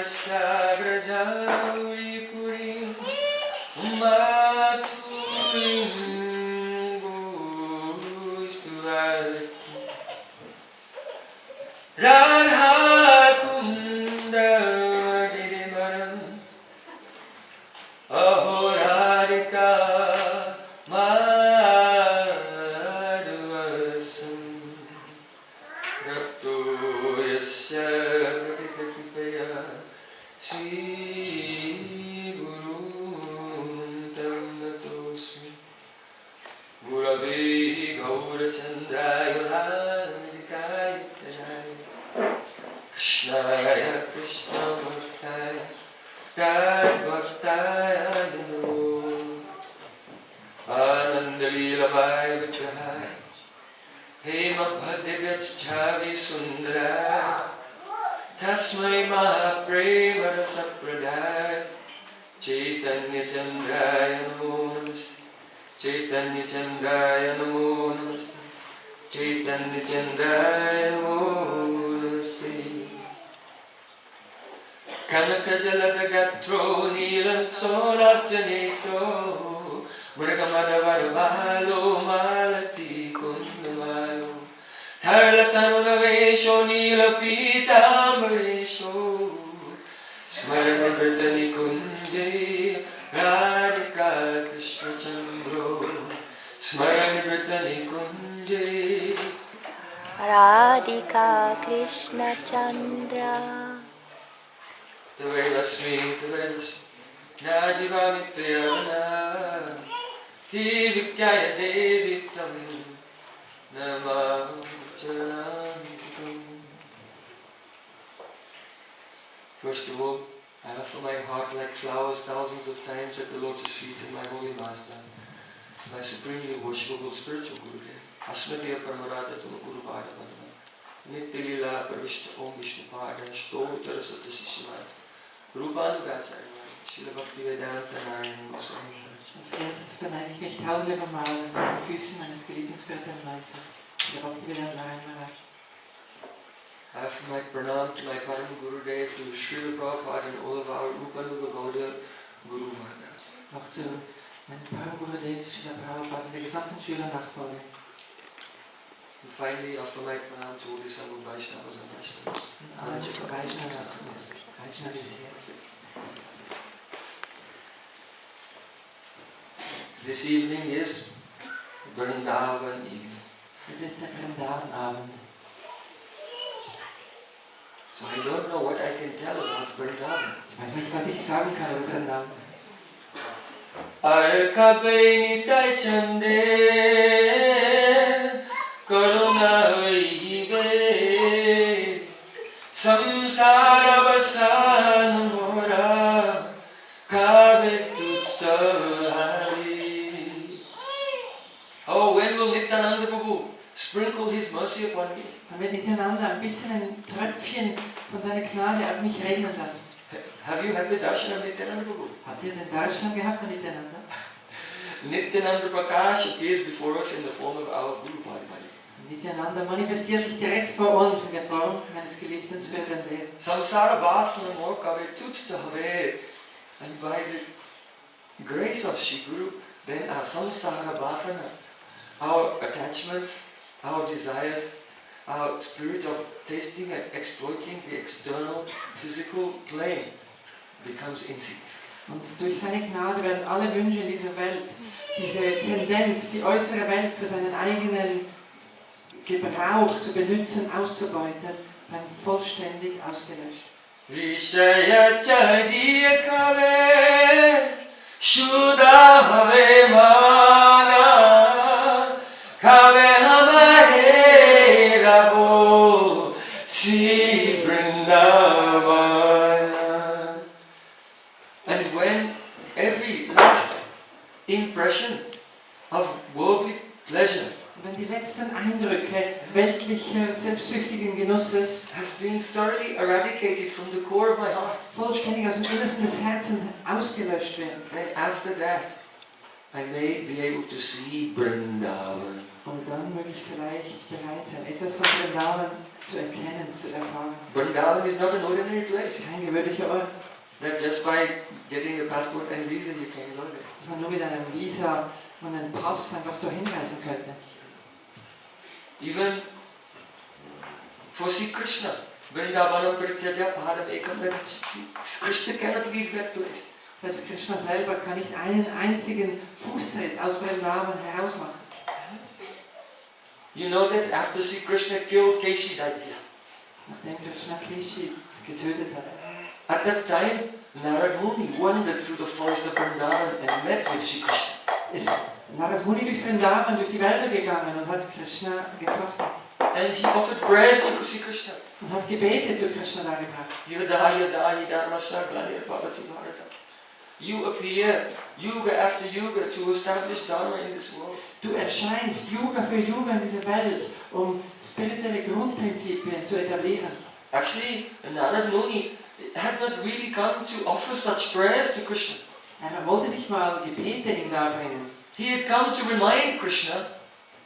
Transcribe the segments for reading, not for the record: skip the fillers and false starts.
sagrajauri purim maturim gustuvarti Radha-Kunda Girimaram Ahorarika Madhuvasam Rapto Yasya Pratikakipaya Sri Gurudeva Gurave Gaurachandraya Radhikaya Krishnaya Krishna Bhaktaya Bhaktaya Namo Ananda Leelavaya Vigrahaya Hema Bhaddivyachchavi Sundaraya Tasmai Mahaprema Rasapradaya Chaitanya Chandraya Namo Namaste Chaitanya Chandraya Namo Namaste Chaitanya Chandraya Namo Namaste Kanaka Jaladagatro Nila Sorajaneto Mragamadavaravalo Malati Kundavalo Tarlatanunavesho Nila Pitambaresho Smaranavritani Kunje Radha-Krsna Chandro Smaranavritani Kunje Radha-Krishna Chandra Tavayasmi Najivamityavana Tivikyaya Devitam Namacharantam. First of all, I offer my heart like flowers thousands of times at the lotus feet of my Holy Master, my supremely worshipable spiritual Gurudeva, Asmatiya Paramaradatul Guru Bhadavana, Nityalila Pravishta Om Vishnu Pada, Stotra Sata Sishimata, Rupanugacharya, Srila Bhakti-Vedanta Narayana Goswami. Als erstes verneige ich mich tausende von Malen zu den Füßen meines geliebten spirituellen Meisters, der Bhakti-Vedanta Narayana. I offer my pranam to my Param Gurudev, to Srila Prabhupada and all of our Rupanuga Gaudiya Guru Varga. Auch zu meinem Param Gurudev, Srila Prabhupada, der gesamten Schüler-Nachfolge. And finally, I offer my pranam to all the Samud Vaishnavas and Vaishnavas. Und alle Vaishnavas und Vaishnavisieren. This evening is Vrndavana evening. It is the Vrndavana. So I don't know what I can tell about Vrndavana. Ich weiß nicht, was ich sagen kann über Vrndavana. Arkabe nitai chande karuna hibe samsara vasan mora kabe tutsahari. Oh, when will Nityananda Prabhu sprinkle his mercy upon me? Man wird Nityananda ein bisschen ein Tröpfchen von seiner Gnade auf mich regnen lassen. Have you had the darshan of Nityananda Prabhu? Habt ihr den Darshan gehabt von Nityananda? Nityananda Prakash appears before us in the form of our Guru Bhagavad. Nityananda manifestiert sich direkt vor uns in der Form meines geliebten spirituellen Lebens. Samsara Vasana Morkave Tutsta Have. And by the grace of Shri Guru, then our samsara vasana, our attachments, our desires, our spirit of tasting and exploiting the external physical plane becomes insignificant. Und durch seine Gnade werden alle Wünsche in dieser Welt, diese Tendenz, die äußere Welt für seinen eigenen Gebrauch zu benutzen, auszubeuten, werden vollständig ausgelöscht. Vishaya Chadiya Kave Shuddha Have Mana Kave Hamahe Rabo Sri Vrndavana. And when every last impression of worldly pleasure Wenn die letzten Eindrücke weltlicher, selbstsüchtigen Genusses has been thoroughly eradicated from the core of my heart, vollständig aus dem Innersten des Herzens ausgelöscht werden, then after that I may be able to see Vrndavana. und dann möge ich vielleicht bereit sein, etwas von Vrndavana zu erkennen, zu erfahren. Vrindavan is not an ordinary place. Kein gewöhnlicher Ort. That just by getting a passport and visa you can go there. Dass man nur mit einem Visa und einem Pass einfach dorthin reisen könnte. Even for Sri Krishna, Vrndavana Prityaja Padam Ekam Nagachati. Krishna cannot leave that place. Selbst Krishna selber kann nicht einen einzigen Fußtritt aus Vrindavan herausmachen. You know that after Sri Krishna killed Keshi Daitya, Nachdem Krishna Keshi getötet hat. at that time Narad Muni wandered through the forest of Vrindavan and met with Sri Krishna. Ist Narad Muni durch Vrindavan durch die Wälder gegangen und hat Krishna getroffen. And he offered prayers to Sri Krishna. Und hat Gebete zu Krishna dargebracht. Yadahi Yadahi Dharmasya Glanir Bhavati Bharata. You appear Yuga after Yuga to establish Dharma in this world. Du erscheinst Yuga für Yuga in dieser Welt, um spirituelle Grundprinzipien zu etablieren. Actually, Narad Muni had not really come to offer such prayers to Krishna. Er wollte nicht mal Gebete ihm darbringen. He had come to remind Krishna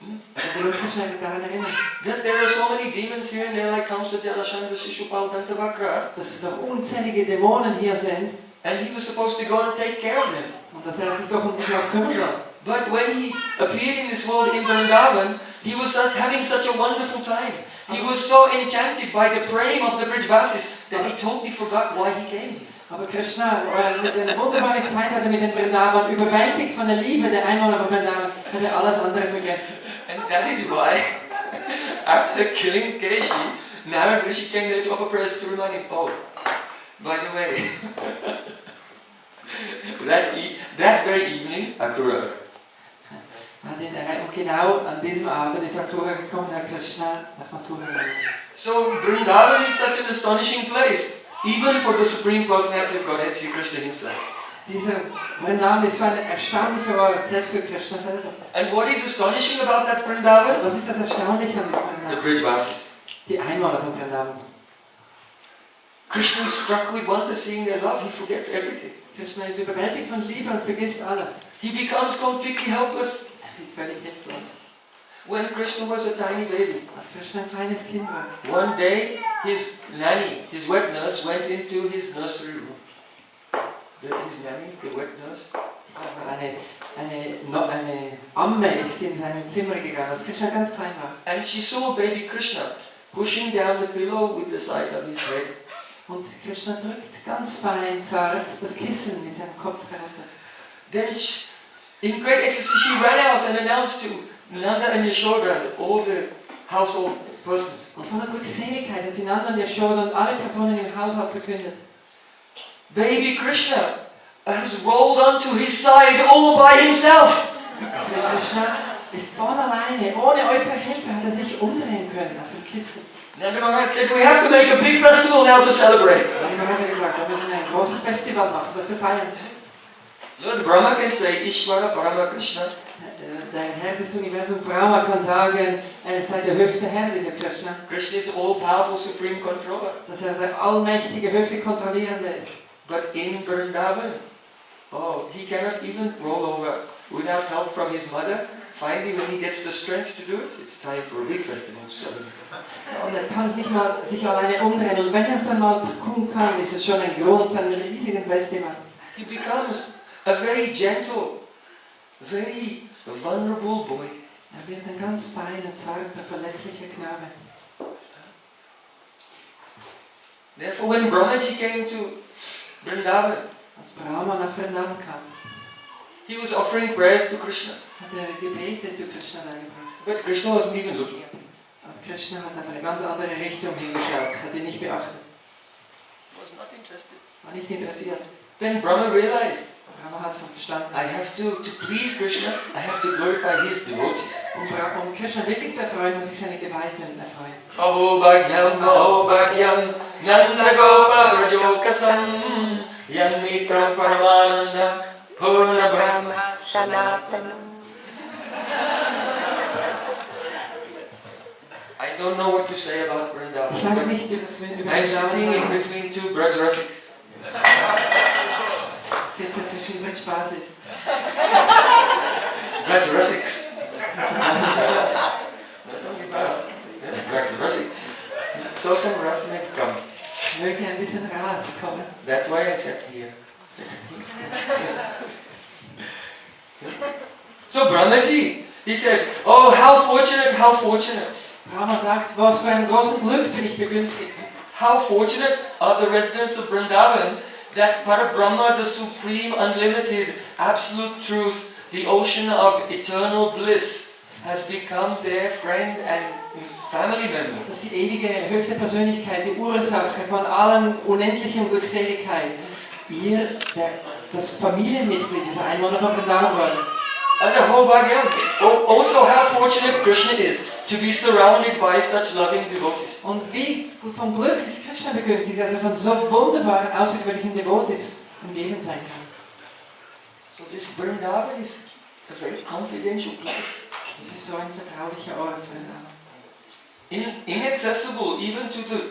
Er wollte Krishna daran erinnern, that there are so many demons here and there like Kamsa, Jalashanta, Shishupal, Dantavakra. dass noch unzählige Dämonen hier sind And he was supposed to go and take care of them. und dass er sich doch um die auch kümmern soll. But when he appeared in this world in Vrindavan, he was having such a wonderful time. He was so enchanted by the praying of the Brijvasis that he totally forgot why he came. Aber Krishna, eine wunderbare Zeit hatte mit den Vrindavan, überwältigt von der Liebe der Einwohner von Vrindavan, hat er alles andere vergessen. And that is why, after killing Keshi, Narad Rishi came there to offer prayers to remind him, oh, by the way, that very evening, Akrura. Und genau an diesem Abend ist Akrura gekommen, Herr Krishna nach Mathura. So Vrindavan is such an astonishing place, even for the Supreme Personality of Godhead, Sri Krishna himself. Dieser Vrindavan ist so ein erstaunlicher Ort, selbst für Krishna selber. And what is astonishing about that Vrindavan? Was ist das Erstaunliche an diesem The Vrindavan? Brijvasis. Die Einwohner von Vrindavan. Krishna is struck with wonder seeing their love, he forgets everything. Krishna ist überwältigt von Liebe und vergisst alles. He becomes completely helpless. Er wird völlig hilflos. When Krishna was a tiny baby, Als Krishna ein kleines Kind war, one day his nanny, his wet nurse, went into his nursery room. His nanny, the wet nurse, aber eine Amme ist in sein Zimmer gegangen, als Krishna ganz klein war. and she saw baby Krishna pushing down the pillow with the side of his head. Und Krishna drückt ganz fein, zart das Kissen mit seinem Kopf herunter. Then, in great ecstasy, she ran out and announced to Nanda and Yashoda and all the household persons, Und von der Glückseligkeit hat sie Nanda und Yashoda und alle Personen im Haushalt verkündet. baby Krishna has rolled onto his side all by himself. Sri Krishna ist von alleine, ohne äußere Hilfe, hat er sich umdrehen können auf dem Kissen. Nanda Maharaj said, we have to make a big festival now to celebrate. Und dann hat er gesagt, wir müssen ein großes Festival machen, das zu feiern. Lord Brahma can say, Ishvara Parama Krishna. Der Herr des Universums Brahma kann sagen, er sei der höchste Herr dieser Krishna. Krishna is all-powerful supreme controller. Dass er der allmächtige, höchste Kontrollierende ist. But in Vrndavana, oh, he cannot even roll over without help from his mother. Finally, when he gets the strength to do it, it's time for a big festival to celebrate. Und er kann nicht mal sich alleine umdrehen. Und wenn er es dann mal tun kann, ist es schon ein Grund zu einem riesigen Festival. He becomes a very gentle, very vulnerable boy. Er wird ein ganz feiner, zarter, verletzlicher Knabe. Therefore, when Brahmaji came to Vrndavana, Als Brahma nach Vrindavan kam, he was offering prayers to Krishna. hat er Gebete zu Krishna dargebracht. But Krishna wasn't even looking at him. Aber Krishna hat auf eine ganz andere Richtung hingeschaut, hat ihn nicht beachtet, He was not interested. war nicht interessiert. Then Brahma realized, Brahma hat verstanden, I have to please Krishna, I have to glorify his devotees. um Krishna wirklich zu erfreuen, muss ich seine Geweihten erfreuen. Aho Bhagyam, Nanda Gopa Vrajokasam, Yan Mitram Paramananda, Purna Brahma. Sanatanam. I don't know what to say about Ich Vrindavan. weiß nicht, wie das über I'm sitting in Vrindavan between two Brajrasiks. Ich sitze zwischen Bridge-Basis. Brajrasiks. Not only Brajrasik. So some Rasnik come. möge ein bisschen rauskommen. That's why I sat here. So Brahmaji, he said, oh, how fortunate, how fortunate. Brahma sagt, was für ein großes Glück bin ich begünstigt. How fortunate are the residents of Vrindavan that Parabrahma, the supreme, unlimited, absolute truth, the ocean of eternal bliss, has become their friend and family member. Dass die ewige höchste Persönlichkeit, die Ursache von allen unendlichen Glückseligkeiten, das Familienmitglied, dieser Einwohner von Vrindavan worden. And the whole Bhagavad, also how fortunate Krishna is to be surrounded by such loving devotees. Und wie vom Glück ist Krishna begünstigt, dass er von so wunderbaren, außergewöhnlichen Devotees umgeben sein kann. So this Vrindavan is a very confidential place. Das ist so ein vertraulicher Ort, Vrindavan. Inaccessible even to the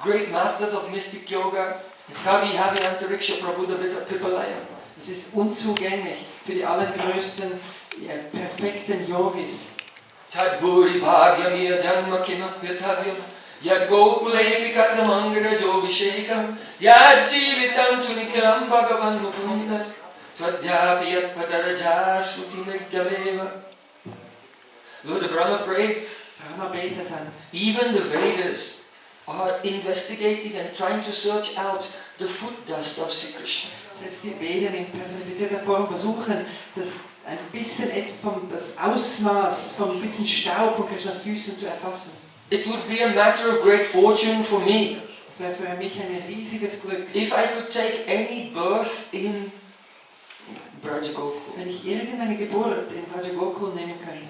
great masters of mystic yoga, Kavi Havi Antariksha Prabhu Pipalaya. Es ist unzugänglich für die allergrößten, perfekten Yogis. Tad Bhuri Bhagyamya Janma Kimakyathavyam Yad Gokule Vikatramangara Jovishekam Yad Jivitam Tunikilam Bhagavan Mukundat Tvadyapiyat Padaraja Sutimekaveva. Lord Brahma prayed, Brahma betet dann. even the Vedas are investigating and trying to search out the foot dust of Sri Krishna. Selbst die Veden in personifizierter Form versuchen, das ein bisschen das Ausmaß von ein bisschen Staub von Krishnas Füßen zu erfassen. It would be a matter of great fortune for me Das wäre für mich ein riesiges Glück, if I could take any birth in Brajagokul, wenn ich irgendeine Geburt in Vrajagokul nehmen könnte.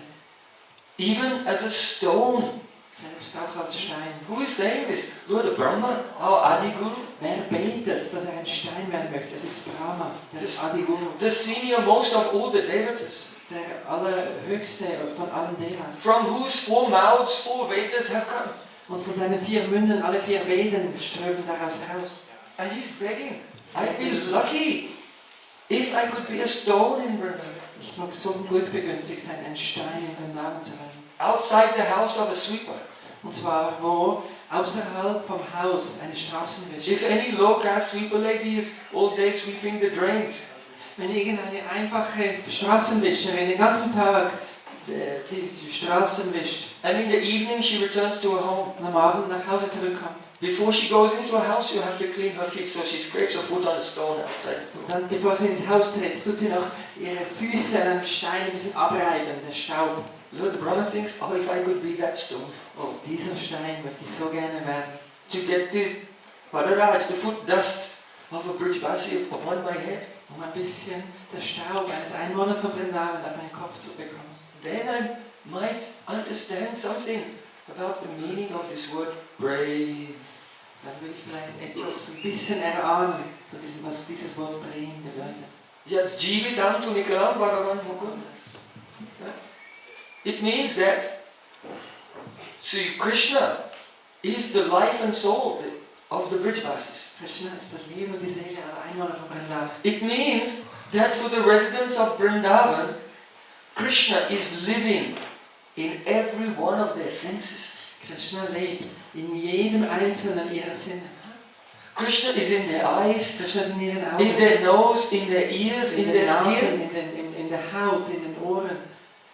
even as a stone. Selbst auch als Stein. Who is saying this? Lord Brahma, our Adi Guru, Wer betet, dass er ein Stein werden möchte? Das ist Brahma, der Adiguru, the senior most of all the devatas, der allerhöchste von allen Devas. from whose 4 mouths 4 Vedas have come. Und von seinen 4 Mündern, alle 4 Veden strömen daraus heraus. And he's begging, I'd be lucky if I could be a stone in Vrindavan, Ich mag so ein Glück begünstigt sein, ein Stein in Vrindavan zu werden. outside the house of a sweeper. Und zwar wo? Außerhalb vom Haus eine Straßenwäsche. If any low-caste sweeper lady is all day sweeping the drains, Wenn irgendeine einfache Straßenwischerin den ganzen Tag die Straßen wischt and in the evening she returns to her home. und am Abend nach Hause zurückkommt, Before she goes into her house, you have to clean her feet, so she scrapes her foot on a stone outside. und dann bevor sie ins Haus tritt, tut sie noch ihre Füße an den Stein ein bisschen abreiben, der Staub. Lord Brahma thinks, oh, if I could be that stone. Oh, dieser Stein möchte ich so gerne werden. To get the padaraj, the foot dust of a Brijbasi upon my head. Um ein bisschen der Staub eines Einwohners von Vrindavan auf meinen Kopf zu bekommen. Then I might understand something about the meaning of this word brave. Dann würde ich vielleicht etwas ein bisschen erahnen, von diesem, was dieses Wort drehen bedeutet. Yats jivitam tu nikalam bhagavan mukundas. It means that Sri Krishna is the life and soul of the Brijbasis. Krishna ist das Leben und die Seele aller Einwohner von Vrindavan. It means that for the residents of Vrindavan, Krishna is living in every one of their senses. Krishna lebt in jedem einzelnen ihrer Sinne. Krishna is in their eyes, Krishna ist in ihren in Augen, their nose, in their ears, in in den their Nasen, skin, in der Haut, in den Ohren.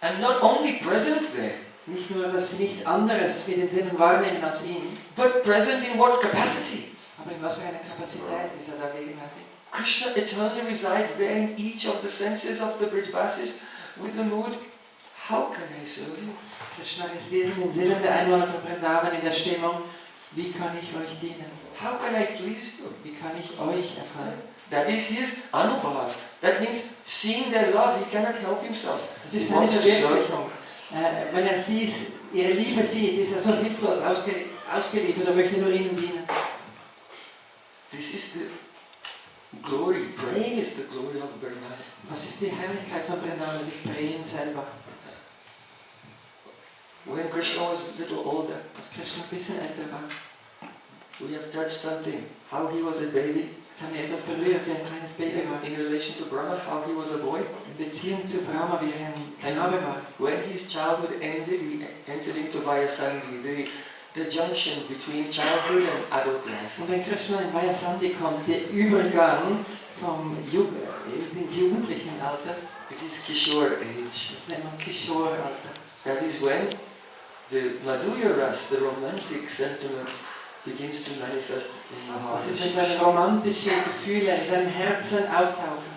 and not only present there, Nicht nur, dass sie nichts anderes mit den Sinnen wahrnehmen als ihn, but present in what capacity? aber in was für einer Kapazität ist er da gegenwärtig. Krishna eternally resides there in each of the senses of the Brijbasis with the mood, how can I serve you? Krishna residiert in den Sinnen der Einwohner von Vrindavan in der Stimmung, wie kann ich euch dienen? How can I please you? Wie kann ich euch erfreuen? That is his anubhav. That means seeing their love, he cannot help himself. Das He ist seine wants to serve. Verwirklichung. Wenn er ihre Liebe sieht, ist er so hilflos ausgeliefert und möchte nur ihnen dienen. This is the glory. Prem is the glory of Vrindavan. Was ist die Herrlichkeit von Vrindavan? Das ist Prem selber. When Krishna was a little older, Als Krishna ein bisschen älter war, we have touched something. How he was a baby. jetzt haben wir etwas berührt, wie ein kleines Baby war. In relation to Brahma, how he was a boy. In Beziehung zu Brahma, wie er ein Knabe war. When his childhood ended, he entered into Vayasangi, the junction between childhood and adult life. Und wenn Krishna in Vajasandi kommt, der Übergang vom ins jugendlichen Alter, It is Kishore age. das nennt man Kishore-Alter. That is when the Madhurya Ras, the romantic sentiment, begins to manifest in the heart. Das ist, wenn seine romantischen Gefühle in seinem Herzen auftauchen.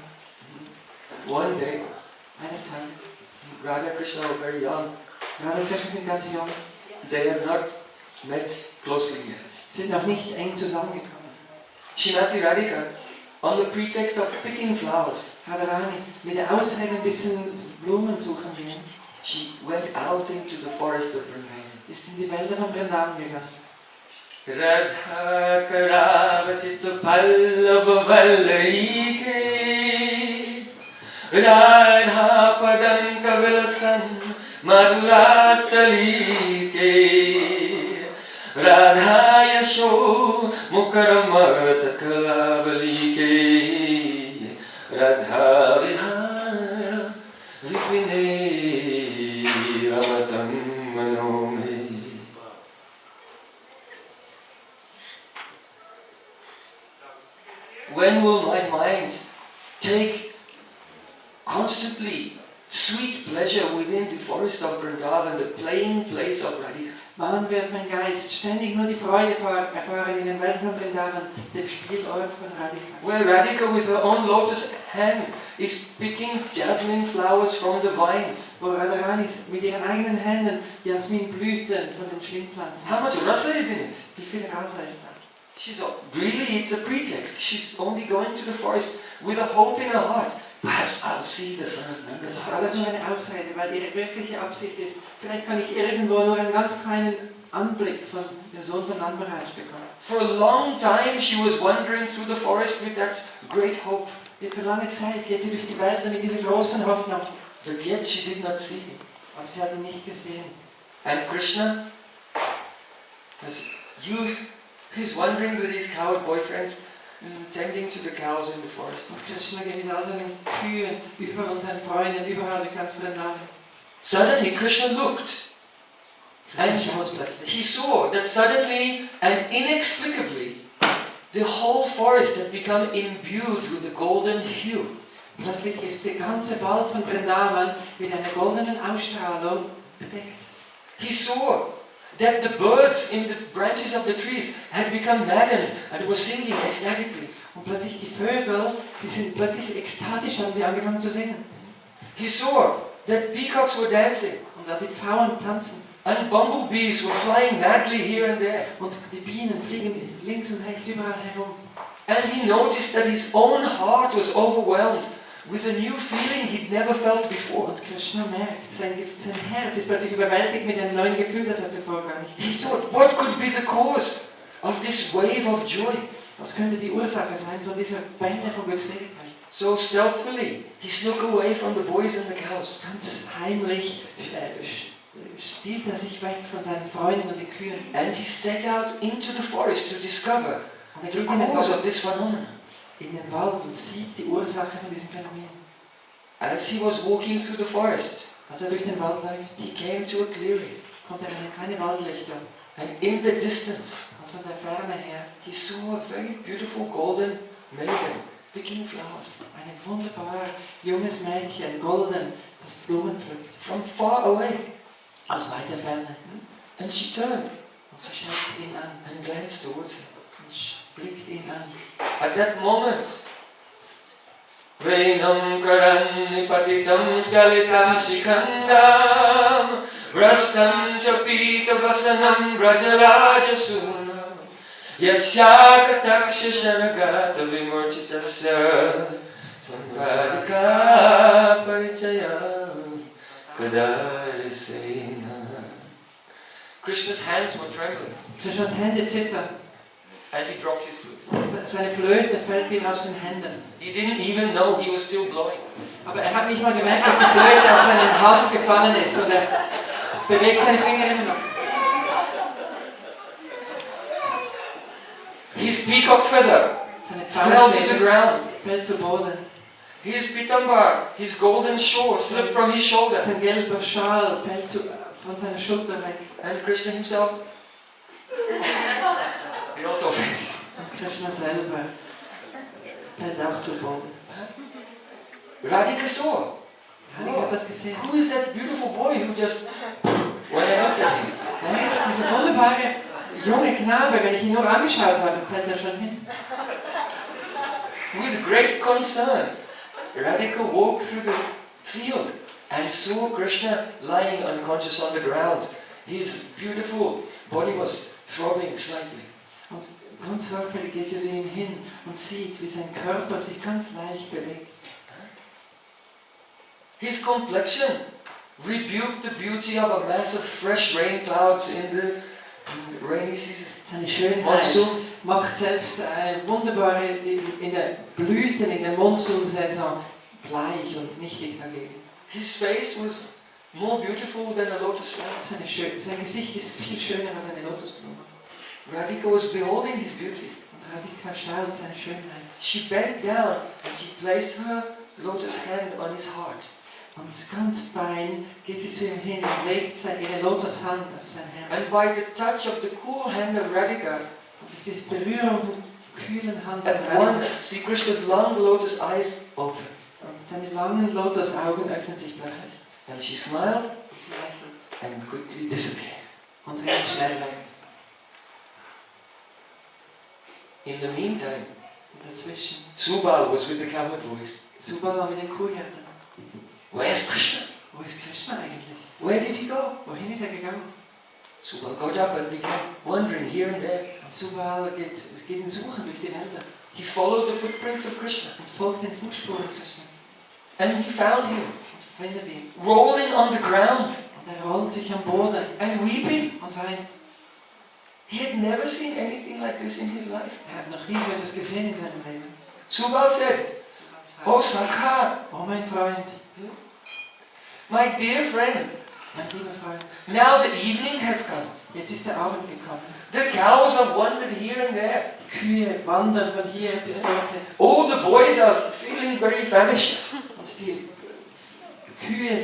One day, Eines Tages. Radha Krishna were very young. Radha und Krishna sind ganz jung, They had not met closely yet. sind noch nicht eng zusammengekommen. Srimati Radhika, on the pretext of picking flowers, Radharani, mit der Ausrede ein bisschen Blumen suchen gehen, she went out into the forest of Vrndavana. ist in die Wälder von Vrindavan gegangen. Radha-Karavati Pallava-Vallarike Radha-Padanka-Vilasan Madhurastalike Radha-Yasho Mukaramata-Kalavalike Radha-Vihara Vipine Ramatam Manome. When will my mind take constantly sweet pleasure within the forest of Vrindavan, the playing place of Radhika? Wann wird mein Geist ständig nur die Freude erfahren in den Wäldern von Vrindavan, dem Spielort von Radhika? Where Radhika with her own lotus hand is picking jasmine flowers from the vines. Wo Radharani mit ihren eigenen Händen Jasminblüten von den Schlingpflanzen. How much rasa is in it? Wie viel Rasa ist da? Really, it's a pretext. She's only going to the forest with a hope in her heart. Perhaps I'll see the son of Nanda. Das ist alles nur eine Ausrede, weil ihre wirkliche Absicht ist, vielleicht kann ich irgendwo nur einen ganz kleinen Anblick von dem Sohn von Nandmaharaj bekommen. For a long time she was wandering through the forest with that great hope. Für lange Zeit geht sie durch die Wälder mit dieser großen Hoffnung. But yet she did not see him. Aber sie hat ihn nicht gesehen. And Krishna, as youth, he's wandering with his coward boyfriends, tending to the cows in the forest. Und Krishna geht mit all seinen Kühen über und seinen Freunden überall durch ganz Vrindavan. Suddenly Krishna looked. And he saw that suddenly and inexplicably the whole forest had become imbued with a golden hue. Plötzlich ist der ganze Wald von Vrindavan mit einer goldenen Ausstrahlung bedeckt. He saw that the birds in the branches of the trees had become maddened and were singing ecstatically. Und plötzlich die Vögel, die sind plötzlich ekstatisch, haben sie angefangen zu singen. He saw that peacocks were dancing. Und auch die Pfauen tanzen. And bumblebees were flying madly here and there. Und die Bienen fliegen links und rechts überall herum. And he noticed that his own heart was overwhelmed with a new feeling he'd never felt before. Und Krishna merkt, sein Herz ist plötzlich überwältigt mit einem neuen Gefühl, das er zuvor gar nicht He hatte. thought, what could be the cause of this wave of joy? Was könnte die Ursache sein von dieser Welle von Glückseligkeit? So stealthily, he snuck away from the boys and the cows. Ganz heimlich stiehlt er sich weg von seinen Freunden und den Kühen. And he set out into the forest to discover Und er the geht in den cause Wald, of this phenomenon. und sieht die Ursache von diesem Phänomen. As he was walking through the forest, Als er durch den Wald läuft, he came to a clearing. kommt er in eine kleine Waldlichtung. And in the distance, Und von der Ferne her he saw a very beautiful golden maiden picking flowers. ein wunderbar junges Mädchen, golden, das Blumen pflückt. From far away. Aus weiter Ferne. And she turned Und sie schaut ihn an and glanced towards him. und blickt ihn an. At that moment, Venam karan patitam skalitam shikandam Rastam chapita vasanam brajarajasuna Yasyakatakshya sharagata vimurchitasya Samradhika parichaya kadarisena. Krishna's hands were trembling Krishnas Hände zittern. and he dropped his flute. Seine Flöte fällt ihm aus den Händen. He didn't even know he was still blowing. Aber er hat nicht mal gemerkt, dass die Flöte auf seine Hand gefallen ist. Und er bewegt seine Finger immer noch. His peacock feather Seine fell to the Pfeilfeder ground. fällt zu Boden. His pitambar, his golden shawl, slipped from his shoulder. Sein gelber Schal fällt von seiner Schulter weg. And Krishna himself he also fell. Und Krishna selber fällt auch zu Boden. Radhika saw. Radhika hat das gesehen. Who is that beautiful boy who just when I looked at him? Wer ist dieser wunderbare junge Knabe? Wenn ich ihn nur angeschaut habe, fällt er schon hin. With great concern, Radhika walked through the field and saw Krishna lying unconscious on the ground. His beautiful body was throbbing slightly. Und ganz sorgfältig geht sie zu ihm hin und sieht, wie sein Körper sich ganz leicht bewegt. His complexion rebuked the beauty of a massive fresh rain clouds in the rainy season. Seine Schönheit Monsoon. macht selbst eine wunderbare, in der Blüten, in der Monsunsaison bleich und nichtig dagegen. His face was more beautiful than a lotus flower. Sein Gesicht ist viel schöner als eine Lotusblume. Radhika was beholding his beauty. Und Radhika schaut seine Schönheit. She bent down and she placed her lotus hand on his heart. Und ganz fein geht sie zu ihm hin und legt ihre Lotushand auf sein Herz. And by the touch of the cool hand of Radhika, Und durch die Berührung von kühlen Hand at once Sri Krishna's long lotus eyes opened. und seine langen Lotusaugen öffnen sich plötzlich. And she smiled Sie lächelt and quickly disappeared. und rennt schnell weg. In the meantime, Und dazwischen Subal was with the cowherd boys. Subal war mit den Kuhhirten. Where's Krishna? Wo ist Krishna eigentlich? Where did he go? Wohin ist er gegangen? Subal got up and began wandering here and there. Und Subal geht in Suchen durch die Wälder He followed the footprints of Krishna. und folgt den Fußspuren Krishnas. And he found him Und findet ihn. rolling on the ground Und er rollt sich am Boden and weeping. und weint. He had never seen anything like this in his life. Er hat noch nie so etwas gesehen in seinem Leben. Subal said, Subal Oh sagt, Sakha, oh mein Freund, my dear friend, mein lieber Freund, now the evening has come. jetzt ist der Abend gekommen. The cows have wandered here and there. Die Kühe wandern von hier bis dorthin. All the boys are feeling very famished. Und die Kühe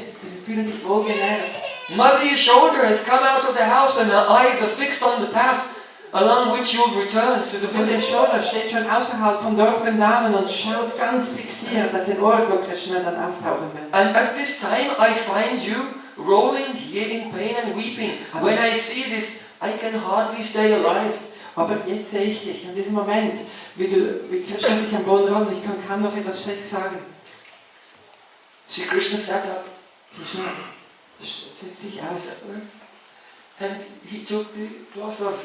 fühlen sich wohlgenährt. Mother Yashoda has come out of the house and her eyes are fixed on the path along which you'll return to the Und der village. Schoder steht schon außerhalb vom Dorf Vrndavana und schaut ganz fixiert auf den Ort, wo Krishna dann auftauchen wird. And at this time I find you rolling here in pain and weeping. When I see this, I can hardly stay alive. Aber jetzt sehe ich dich, in diesem Moment, wie Krishna sich am Boden rollt, ich kann kaum noch etwas schlecht sagen. Sri Krishna sat up Krishna setzt sich aus and he took the cloth of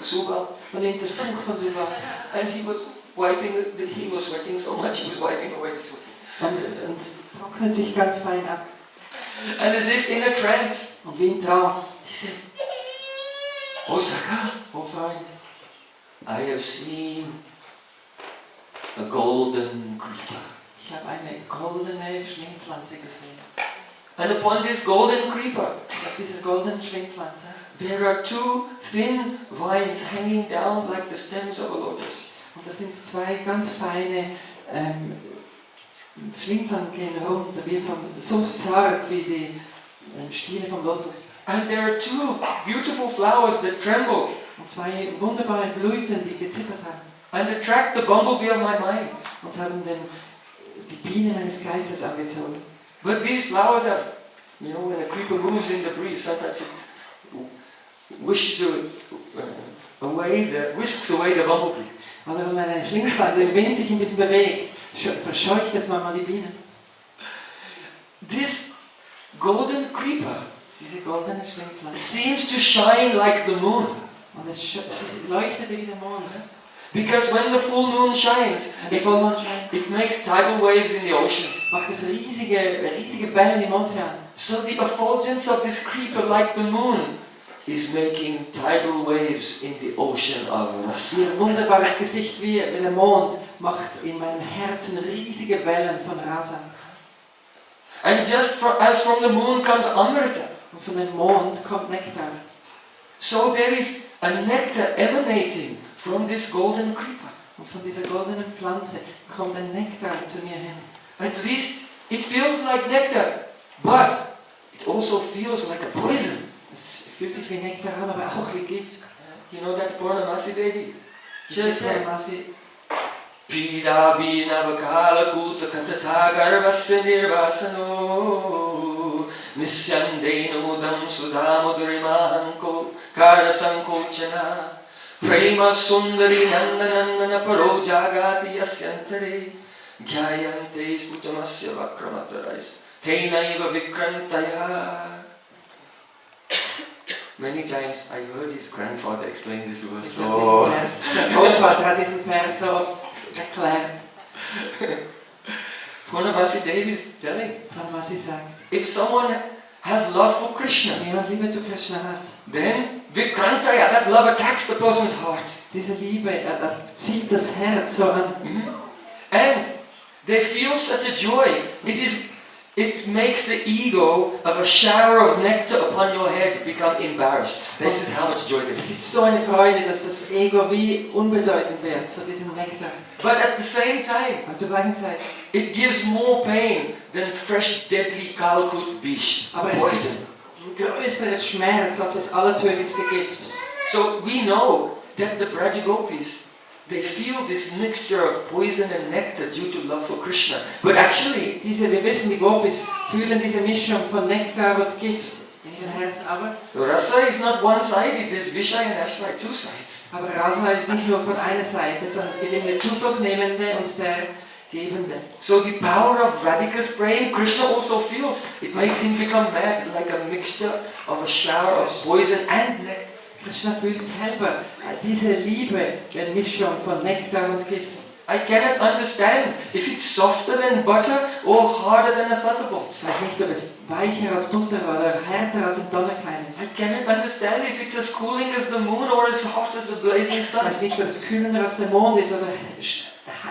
Subal und nimmt das Tuch von Subal and he was wiping, he was sweating so much he was wiping away the sweat. und trocknet sich ganz fein ab. And as if in a trance, Und wie in Trance, he said, Oh Sakha, oh Freund, I have seen a golden creeper. ich habe eine goldene Schlingpflanze gesehen. And upon this golden creeper, Und auf dieser goldenen Schlingpflanze there are two thin vines hanging down like the stems of a lotus. und das sind zwei ganz feine Schlingpflanzen gehen runter, wie so zart wie die Stiele vom Lotus. And there are two beautiful flowers that tremble Und zwei wunderbare Blüten, die gezittert haben. and attract the bumblebee of my mind. Und haben die Bienen meines Geistes angezogen. But these flowers have, you know, when a creeper moves in the breeze, sometimes it whisks away the bumblebee. Oder wenn man eine Schlingpflanze im Wind sich ein bisschen bewegt, verscheucht es manchmal die Bienen. This golden creeper Diese goldene Schlingpflanze. seems to shine like the moon. Und es leuchtete wie der Mond. Because when the full moon shines, Wenn der Vollmond scheint, it makes tidal waves in the ocean. macht es riesige Wellen im Ozean. So the effulgence of this creeper like the moon is making tidal waves in the ocean of rasa. Ihr wunderbares Gesicht wie der Mond macht in meinem Herzen riesige Wellen von Rasa. And just as from the moon comes Amrita, Und von dem Mond kommt Nektar. so there is a nectar emanating from this golden creeper. Und von dieser goldenen Pflanze kommt ein Nektar zu mir hin. At least it feels like nectar, but it also feels like a poison. Es fühlt sich wie Nektar an, aber auch wie Gift. You know that Purnamasi Devi? Just Pida Binavakala Kuta Katata Garbhasya Nirvasano Nisyandena Mudam Sudamudurimahanko Karasankochana Prema Sundari Nandanandana Paro Jagati Yasyantare Gyayante Sputamasya Vakramatarais Tenaiva Vikrantaya. Many times I heard his grandfather explain this verse. Sein Großvater hat diesen Vers so oft erklärt. Purnamasi Devi is telling, Purnamasi sagt, if someone has love for Krishna, jemand Liebe zu Krishna hat, then Vikrantaya, that love attacks the person's heart. Diese Liebe zieht das Herz so an. And they feel such a joy. It makes the ego of a shower of nectar upon your head become embarrassed. This is how much joy there is. Es ist so eine Freude, dass das Ego wie unbedeutend wird von diesem Nektar. But at the same time, Auf der gleichen Zeit. it gives more pain than fresh deadly Kalkut Bish. Aber es ist ein größeres Schmerz als das allertödlichste Gift. So we know that the Brajagopis, they feel this mixture of poison and nectar due to love for Krishna. But actually, wir wissen, die Gopis fühlen diese Mischung von Nektar und Gift in ihren Herzen. Aber rasa is not one-sided. There's Vishaya and Ashray, two sides. Aber Rasa ist nicht nur von einer Seite, sondern es gibt eben der Zufluchtnehmende und der Gebende. So the power of Radhika's brain, Krishna also feels. It makes him become mad, like a mixture of a shower of poison and nectar. Krishna fühlt selber diese Liebe, eine Mischung von Nektar und Gift. I cannot understand if it's softer than butter or harder than a thunderbolt. Ich weiß nicht, ob es weicher als Butter oder härter als ein Donnerkeil ist. I cannot understand if it's as cooling as the moon or as hot as the blazing Ich sun. weiß nicht, ob es kühlender als der Mond ist oder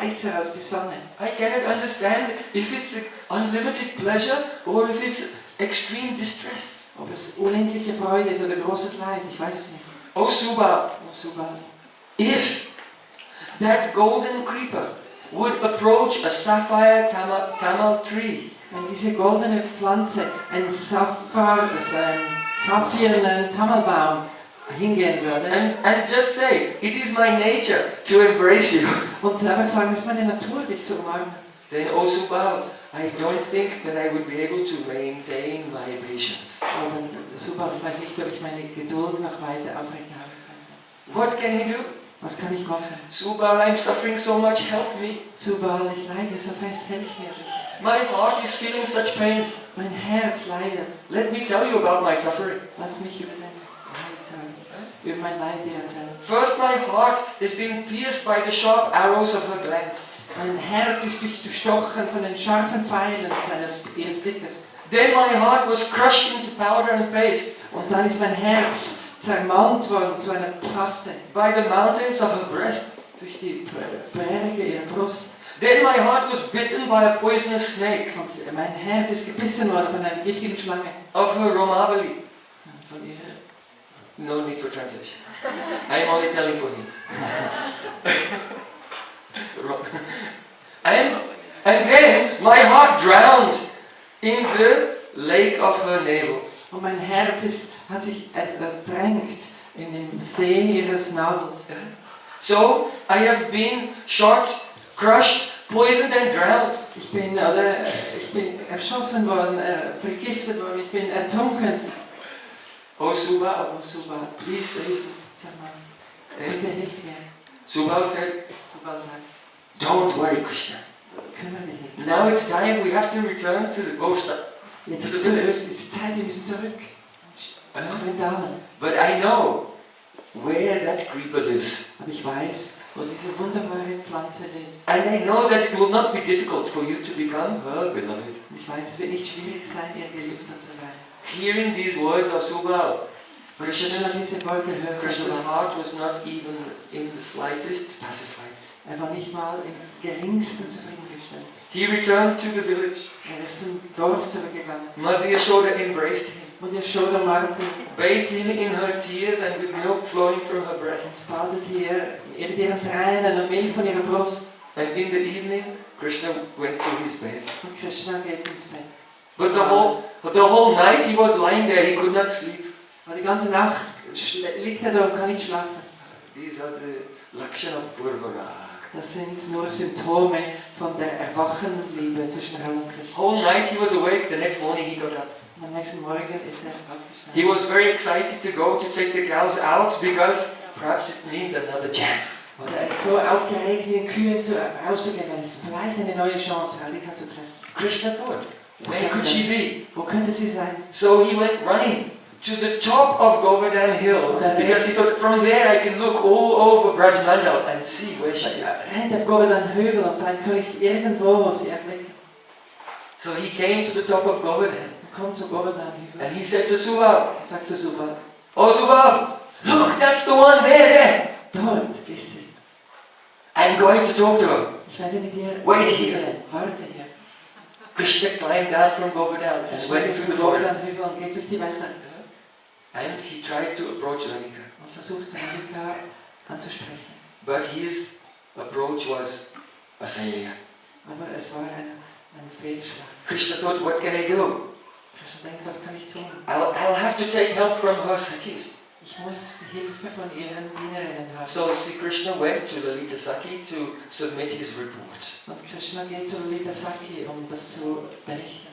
heißer als die Sonne. I cannot understand if it's unlimited pleasure or if it's extreme distress. Ob es unendliche Freude ist oder großes Leid, ich weiß es nicht. Oh Subal, Oh, Subal. if that golden creeper would approach a sapphire tamal tree, Wenn diese goldene Pflanze ein saphirnen Tamalbaum hingehen würde and just say, it is my nature to embrace you, und einfach sagen, es ist meine Natur, dich zu umarmen, then oh Subal, I don't think that I would be able to maintain my patience. aber Subal, ich weiß nicht, ob ich meine Geduld noch weiter aufrechterhalten kann. What can he do? Was kann ich machen? Subal, I'm suffering so much, help me. Subal, ich leide so fest, hilf mir. My heart is feeling such pain. Mein Herz leidet. Let me tell you about my suffering. Lass mich über mein Leid sagen. Über mein Leid dir erzählen. First, my heart is being pierced by the sharp arrows of her glance. Mein Herz ist durchstochen von den scharfen Pfeilen ihres Blickes. Then my heart was crushed into powder and paste Und dann ist mein Herz zermalmt worden zu einer Paste by the mountains of her breast. durch die Berge ihrer Brust. Then my heart was bitten by a poisonous snake Und mein Herz ist gebissen worden von einer giftigen Schlange. of her Romavali. Von ihrer No need for translation. I am only telling for him. and then my heart drowned in the lake of her navel. Und mein Herz hat sich ertränkt in dem See ihres Nabels. So I have been shot, crushed, poisoned and drowned. Ich bin erschossen worden, vergiftet worden, ich bin ertrunken. Oh Subal, Oh Subal, please save me. sag mal, bitte hilf mir. Subal said, Subal sagt, don't worry Krishna. kümmere dich nicht. Now it's time we have to return to the Goshta. Jetzt ist es Zeit, wir müssen zurück. Nach Vrndavana. But I know where that creeper lives. Aber ich weiß, wo diese wunderbare Pflanze lebt. And I know that it will not be difficult for you to become her beloved. Und ich weiß, es wird nicht schwierig sein, ihr Geliebter zu werden. Hearing these words of Subal, Wenn man diese Worte hört, Krishna's also heart was not even in the slightest pacified. er war nicht mal im geringsten zufriedengestellt. He returned to the village. Er ist zum Dorf zurückgegangen. Mother Yashoda embraced him, Und Yashoda umarmte ihn, bathed him in her tears and with milk flowing from her breast. badete ihr mit ihren Tränen und Milch von ihrer Brust. And in the evening, Krishna went to his bed. Und Krishna geht ins Bett. But the whole night he was lying there, he could not sleep. Und die ganze Nacht liegt er da und kann nicht schlafen. These are the Lakshana of Purvarag. Das sind nur Symptome von der erwachenden Liebe zwischen Radha und Krishna. Whole night he was awake, the next morning he got up. Und am nächsten Morgen ist er He aufgestanden. was very excited to go to take the cows out because perhaps it means another chance. Und er ist so aufgeregt, wie Kühe rauszugehen, weil es vielleicht eine neue Chance, Radhika zu treffen. Krishna thought, where could she be? Wo könnte sie sein? So he went running to the top of Govardhan Hill because he thought, from there I can look all over Vrndavana and see where she is. Er rennt auf Govardhan Hügel und vielleicht kann ich irgendwo sie erblicken. So he came to the top of Govardhan Er kommt zu Govardhan Hügel. and he said to Subal, Er sagt zu Subal, oh Subal, look, that's the one there. dort ist sie. I'm going to talk to her. Ich werde mit ihr Wait here. reden. Warte hier. Krishna climbed down from Govardhan and went through the Govardhan forest. Hügel und geht durch die Wälder And he tried to approach Radhika. und versucht Radhika anzusprechen. But his approach was a failure. Aber es war ein Fehlschlag. Krishna thought, what can I do? Krishna denkt, was kann ich tun? I'll have to take help from her Sakhis. Ich muss Hilfe von ihren Dienerinnen haben. So Sri Krishna went to Lalita Sakhi to submit his report. Und Krishna geht zu Lalita Sakhi, um das zu berichten.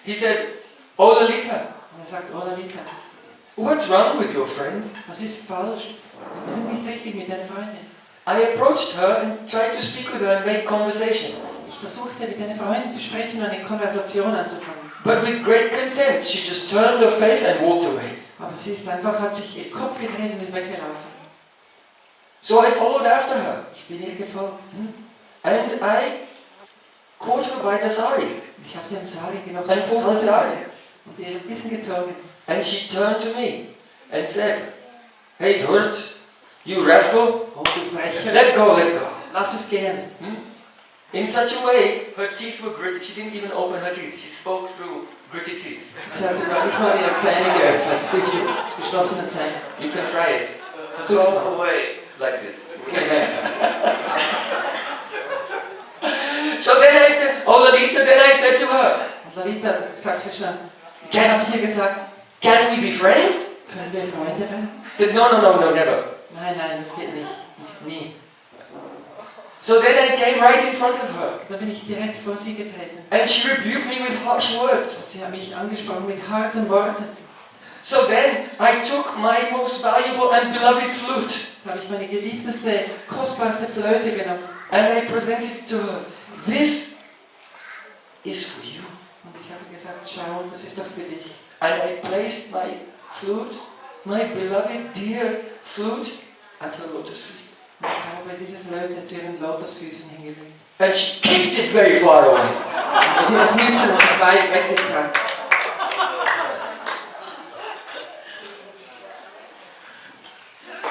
He said, oh Lalita, Und er sagt, oh Lalita, what's wrong with your friend? was ist falsch? Wir sind nicht richtig mit deiner Freundin. I approached her and tried to speak with her and make conversation. Ich versuchte mit deiner Freundin zu sprechen und eine Konversation anzufangen. But with great contempt, she just turned her face and walked away. Aber sie ist einfach, hat sich ihr Kopf gedreht und ist weggelaufen. So I followed after her Ich bin ihr gefolgt. and I caught her by the sari Ich habe sie am Sari genommen and pulled her sari. und ihr ein bisschen gezogen. And she turned to me and said, hey Dhurt, you rascal, Oh, du Frecher, let go, let go. lass es gehen. In such a way, her teeth were gritted. She didn't even open her teeth. She spoke through gritty teeth. Sie hat sogar nicht mal ihre Zähne geöffnet, durch die geschlossenen Zähne. You can try it. Versuch's mal. Go away, like this. Geh weg. So then I said, oh Lalita, then I said to her, Und Lalita sagt Krishna, can, habe ich ihr gesagt, can we be friends? können wir Freunde werden? I said, no, no, no, no, never. Nein, nein, das geht nicht. Nie. So then I came right in front of her. Da bin ich direkt vor sie getreten. And she rebuked me with harsh words. Sie hat mich angesprochen mit harten Worten. So then I took my most valuable and beloved flute. Da habe ich meine geliebteste, kostbarste Flöte genommen. And I presented it to her. This is for you. Und ich habe gesagt, schau, das ist doch für dich. And I placed my flute, my beloved dear flute, at her lotus feet. Und ich habe diese Flöte zu ihren Lotusfüßen hingelegt. And she kicked it very far away. Mit ihren Füßen und es weit weggetragen.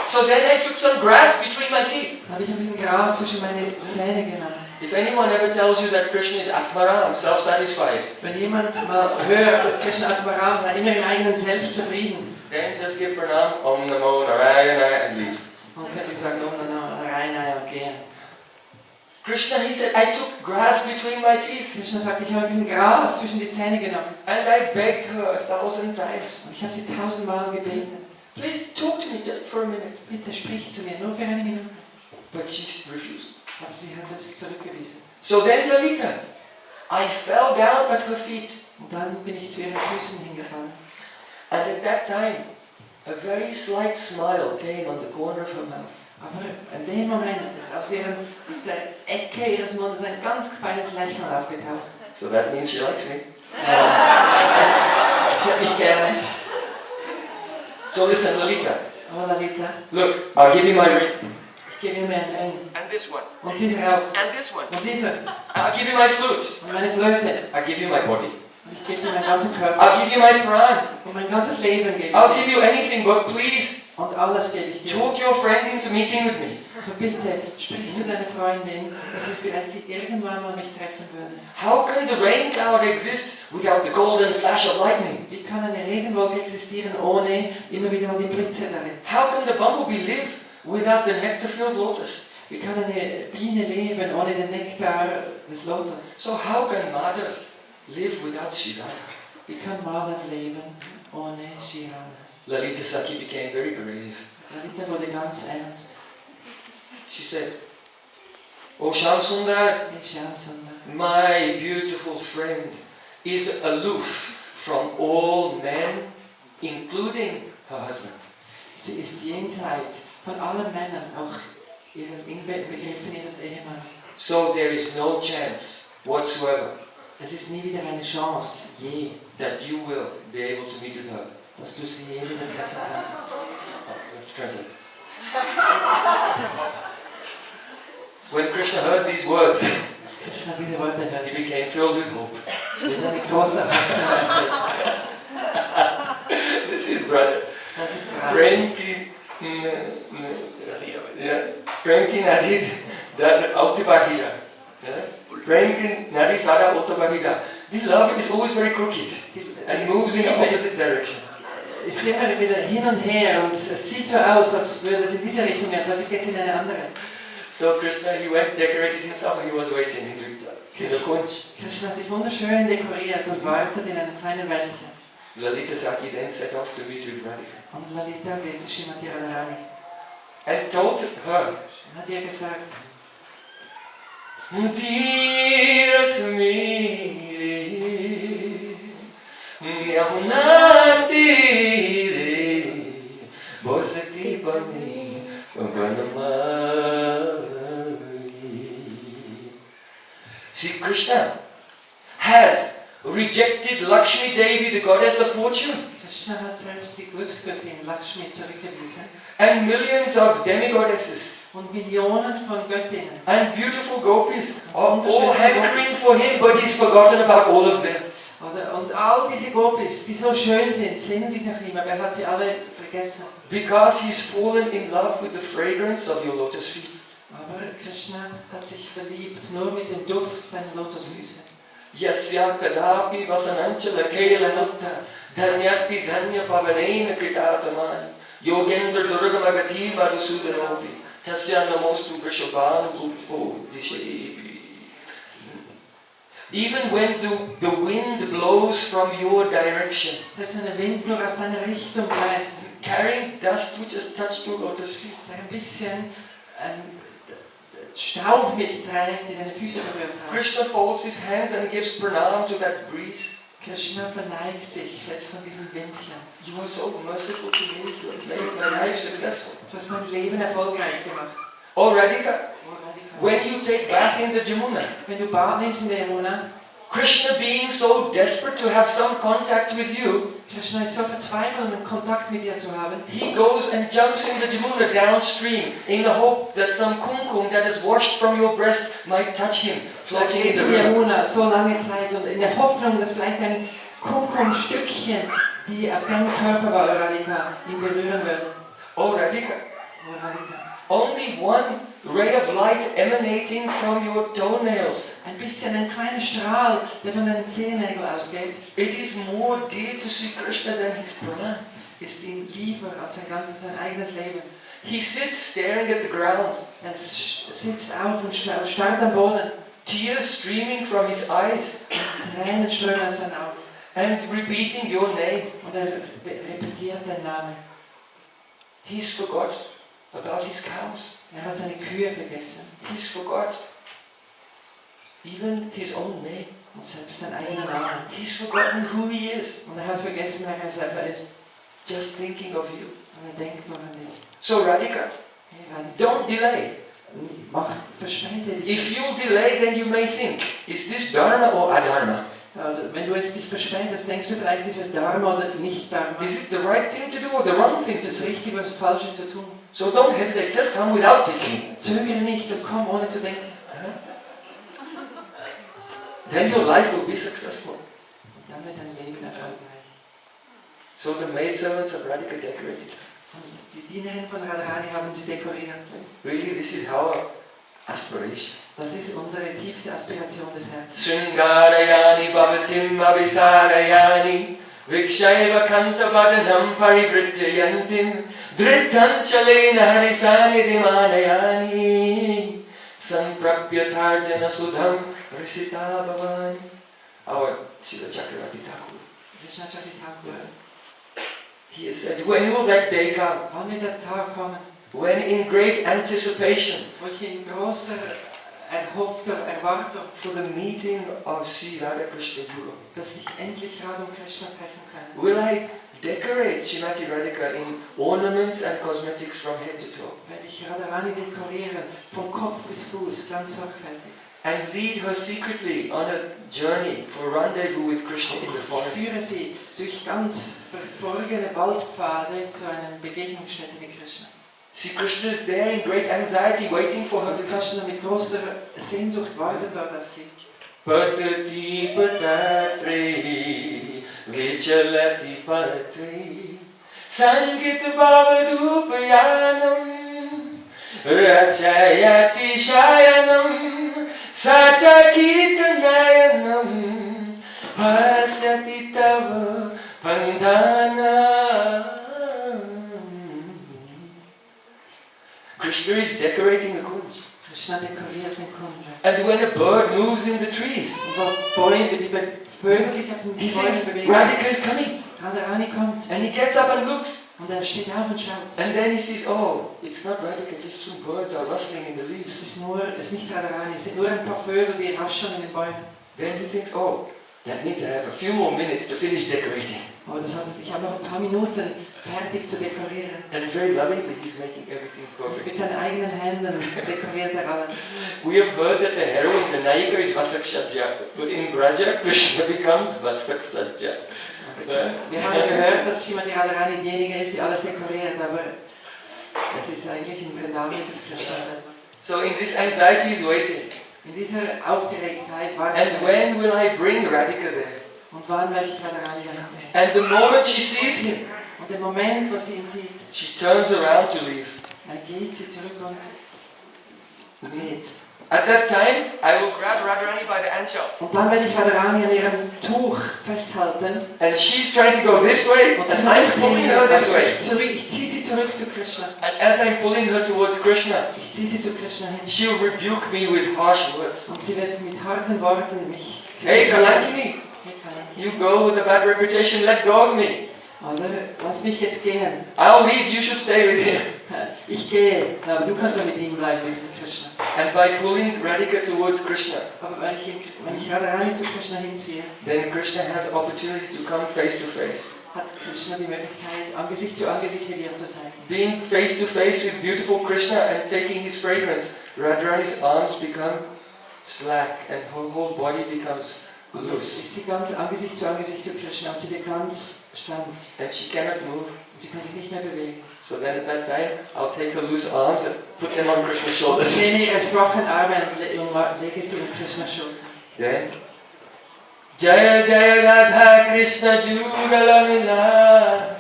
So then I took some grass between my teeth. Da habe ich ein bisschen Gras zwischen meine Zähne genommen. If anyone ever tells you that Krishna is Atmaram, self-satisfied, Wenn jemand mal hört, dass Krishna Atmaram sei, immer im eigenen Selbst zufrieden, then just give pranam, Om Namo Narayana, and leave. man könnte ihm sagen, oh, rein und gehen. Krishna, he said, I took grass between my teeth. Krishna sagt, ich habe ein bisschen Gras zwischen die Zähne genommen. And I begged her 1,000 times, Und ich habe sie 1000-mal gebeten. please talk to me just for a minute. Bitte sprich zu mir, nur für eine Minute. But she refused. Aber sie hat es zurückgewiesen. So then Lalita, I fell down at her feet. Und dann bin ich zu ihren Füßen hingefallen. And at that time, a very slight smile came on the corner of her mouth. Aber in dem Moment ist aus der Ecke ihres Mundes ein ganz feines Lächeln aufgetaucht. So that means she likes me. Sie hat mich gerne. So listen, Lalita, Oh Lalita, look, I'll give you my ring. ich gebe mir einen Ring. And this one. Und dieser auch. And this one. Und dieser. I'll give you my flute. Und meine Flöte. I'll give you my body. Und ich gebe dir meinen ganzen Körper. I'll give you my pran. Und mein ganzes Leben gebe ich I'll dir. give you anything, but please Und alles gebe ich dir. talk your friend into meeting with me. Aber bitte, sprich zu deiner Freundin, dass sie vielleicht sie irgendwann mal mich treffen würde. How can the rain cloud exist without the golden flash of lightning? Wie kann eine Regenwolke existieren ohne immer wieder mal die Blitze darin? How can the bumblebee live without the nectar-filled lotus? Wie kann eine Biene leben ohne den Nektar des Lotus? So how can Madhav live without Sri Radha? Wie kann Madhav leben ohne Sri Radha? Lalita Sakhi became very grave. Lalita wurde ganz ernst. She said, "Oh Shyam Sundar, my beautiful friend is aloof from all men, including her husband." Sie ist jenseits von allen Männern, auch inbegriffen ihres Ehemanns. So there is no chance whatsoever Es ist nie wieder eine Chance, je, that you will be able to meet with her. dass du sie je wieder treffen kannst. Translate. When Krishna heard these words, Krishna diese Worte hört. he became filled with hope. Wieder eine große Hoffnung. This is brother. Das ist Frage. Premki Nadi Altibahira. Premki Nadi Sada Altibahira. The love is always very crooked and moves in the opposite direction. Es ist immer wieder hin und her und es sieht so aus, als würde es in diese Richtung gehen, plötzlich geht es in eine andere. So Krishna, he went, decorated himself, and he was waiting in the kunj. Krishna hat sich wunderschön dekoriert und wartet in einem kleinen Wäldchen. Lalita Saki then set off to meet with Radhika Und Lalita geht zu Srimati Radharani and told her, und hat ihr gesagt, see, Krishna has rejected Lakshmi Devi, the goddess of fortune, Krishna hat selbst die Glücksgöttin Lakshmi zurückgewiesen and millions of demigoddesses und Millionen von Göttinnen and beautiful gopis are all hankering for him, but he's forgotten about all of them. und all diese Gopis, die so schön sind, sehnen sich nach ihm, aber er hat sie alle vergessen. Because he's fallen in love with the fragrance of your lotus feet. Aber Krishna hat sich verliebt nur mit dem Duft deiner Lotusfüße. Yasya kadapi vasanancha kela nutta dhanyati dhanya pavanena kritatamani yogendra durgamagati madhusudanopi tasya namostu vrishabhanu bhutpo dishevi. Even when the wind blows from your direction, Selbst wenn der Wind nur aus deiner Richtung bläst, carrying dust which has touched your lotus feet, der ein bisschen Staub mitträgt, die deine Füße berührt haben. Krishna folds his hands and gives pranam to that breeze. Krishna verneigt sich selbst von diesem Windchen. You are so merciful to me, you have made my life successful. Du hast mein Leben erfolgreich gemacht. Oh Radhika, Oh, Radhika. when you take bath in the Jamuna, Wenn du Bad nimmst in der Yamuna, Krishna being so desperate to have some contact with you, Krishna ist so verzweifelt, einen Kontakt mit dir zu haben. he goes and jumps in the Jamuna downstream in the hope that some kumkum that is washed from your breast might touch him, floating in In the die river. Yamuna so lange Zeit und in der Hoffnung, dass vielleicht ein Kumkumstückchen, die auf deinem Körper war, Radhika, ihn berühren würden. Oh Radhika, Oh, Radhika. only one ray of light emanating from your toenails. Ein bisschen, ein kleiner Strahl, der von deinen Zehennägeln ausgeht, It is more dear to Sri Krishna than his pranam. ist ihm lieber als sein eigenes Leben. He sits staring at the ground, Er sitzt auf und starrt am Boden. tears streaming from his eyes, Tränen strömen aus seinen Augen. and repeating your name. Und er repetiert den Namen. He's forgot about his cows. Er hat seine Kühe vergessen. He's forgot even his own name. Und selbst seinen eigenen Namen. He's forgotten who he is, Und er hat vergessen, wer er selber ist. just thinking of you. Und er denkt nur an dich. So Radhika, Hey, Radhika, don't delay. verspäte dich. If you delay, then you may think, is this dharma or adharma? Also, wenn du jetzt dich verspätest, denkst du vielleicht, ist es Dharma oder nicht Dharma? Is it the right thing to do or the wrong thing Ist to es do? richtig oder das Falsche zu tun? So don't hesitate, just come without thinking. Zögere nicht und komm, ohne zu denken. Then your life will be successful. Und dann wird dein Leben erfolgreich. So the maidservants of Radhika decorated. Und die Dienerinnen von Radharani haben sie dekoriert. Really, this is our aspiration. Das ist unsere tiefste Aspiration des Herzens. Sringarayani bhavatim abhisarayani vikshaiva kantavadanam parivrityayantim drithanchalena harisani rimanayani samprapyatharjana sudham risita bhavani. Our Srila Chakravarti Thakur, Krishna Chakri Thakur. he has said, when will that day come? Wann wird der Tag kommen, when in great anticipation wo ich in großer erhoffter Erwartung, for the meeting of Sri Radha-Krsna Guru, dass ich endlich Radha und Krishna treffen kann, will I decorate Srimati Radhika in ornaments and cosmetics from head to toe, werde ich Radharani dekorieren, von Kopf bis Fuß, ganz sorgfältig. and lead her secretly on a journey for rendezvous with Krishna in the Ich forest. führe sie durch ganz verborgene Waldpfade zu einer Begegnungsstätte mit Krishna. See, Krishna is there in great anxiety, waiting for her Und to come. Krishna mit großer Sehnsucht wartet dort auf sie. Patati patatri, vichalati patri, Sangit bhavadupayanam, rachayati shayanam, sachakitanyayanam, pasyati tava pandhanam. Krishna is decorating the kunj. Krishna dekoriert den Kunde. And when a bird moves in the trees, Und wo Bäume, die Vögel sich auf den he Bäumen thinks bewegen, Radhika is coming. Radharani kommt And he gets up and looks. und er steht auf und schaut. And then he sees, oh, it's not Radhika, just some birds are rustling in the Es leaves. ist nicht Radharani, es sind nur ein paar Vögel, die rascheln in den Bäumen. Then he thinks, oh, that means I have a few more minutes to finish decorating. Aber ich habe noch ein paar Minuten fertig zu dekorieren. And very lovingly, he's making everything Mit perfect. seinen eigenen Händen dekoriert er alles. We have heard that the heroine, the Nayika, is Vasakshatya. But in Braja, Krishna becomes Vasakshatya. Wir haben gehört, dass Srimati Radharani diejenige ist, die alles dekoriert, aber es ist eigentlich in Vrndavana ist es Krishna selber. So in this anxiety, he's waiting. In dieser Aufgeregtheit wartet And er. when will I bring Radhika there? Und wann werde ich Radharani dann sehen? And the moment she sees him, Und der Moment, wo sie ihn sieht, she turns around to leave. dann geht sie zurück und geht. At that time, I will grab Radharani by the anchal. Und dann werde ich Radharani an ihrem Tuch festhalten. And she's trying to go this way, Und and I'm pulling her this way. ich ziehe sie zurück zu Krishna. And as I'm pulling her towards Krishna, Ich ziehe sie zu Krishna hin. she'll rebuke me with harsh words. Und sie wird mit harten Worten mich Hey, Kalakini, Hey, Kalakini. you go with a bad reputation, let go of me. Oder lass mich jetzt gehen. I'll leave, you should stay with him. Ich gehe, aber du kannst ja mit ihm bleiben, mit diesem Krishna. And by pulling Radhika towards Krishna, Aber wenn ich Radharani zu Krishna hinziehe, then Krishna has opportunity to come face to face. hat Krishna die Möglichkeit, Angesicht zu Angesicht mit ihr zu sein. Being face to face with beautiful Krishna and taking his fragrance, Radharani's arms become slack and her whole body becomes loose. Ist sie ganz Angesicht zu Krishna und sie wird ganz sanft. And she cannot move. Und sie kann sich nicht mehr bewegen. So then at that time, I'll take her loose arms and put them on Krishna's Und ich shoulders. nehme ihre schwachen Arme und lege sie auf Krishnas Schulter. Then, Jaya Jaya Radha-Krishna Jugalamila.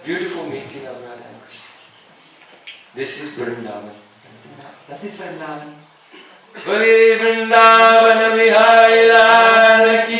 Beautiful meeting of Radha and Krishna. This is Vrndavana. Das ist Vrndavana. Vrndavana Vihari Lala ki